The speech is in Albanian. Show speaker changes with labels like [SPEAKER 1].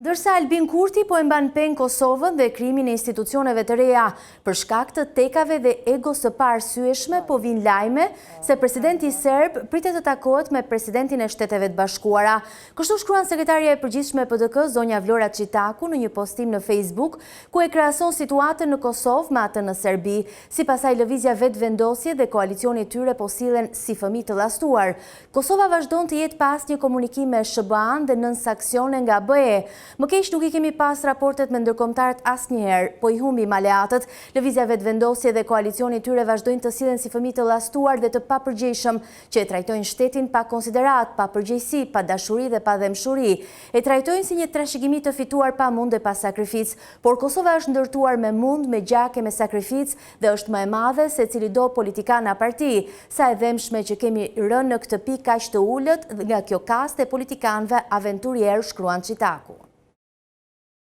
[SPEAKER 1] Ndërsa Albin Kurti po e mban peng Kosovën dhe krimin e institucioneve të reja për shkak të tekave dhe egos së parësyeshme, po vijnë lajme se presidenti serb pritet të takohet me presidentin e Shteteve të Bashkuara. Kështu shkruan sekretaria e përgjithshme e PDK zonja Vlora Çitaku në një postim në Facebook, ku e krahason situatën në Kosovë me atën në Serbi. Sipas asaj, lëvizja vetvendosje dhe koalicioni i tyre po sillen si fëmijë të llastuar. Kosova vazhdon të jetë pas një komunikim me SBA-n dhe nën sanksione nga BE. Më keq nuk I kemi pas raportet me ndërkombëtarët asnjëherë, po I humbi aleatët. Lëvizja vetvendosje dhe koalicioni I tyre vazhdojnë të sillen si fëmijë të llastuar dhe të papërgjegjshëm, që e trajtojnë shtetin pa konsiderat, pa përgjegjësi, pa dashuri dhe pa dhemshuri. E trajtojnë si një trashëgimi të fituar pa mund dhe pa sakrificë, por Kosova është ndërtuar me mund, me gjak e me sakrificë dhe është më e madhe se cilido politikan a parti. Sa e dhemshme që kemi rënë në këtë pikë kaq të ulët nga kjo kastë e politikanëve aventurier, shkruan Çitaku.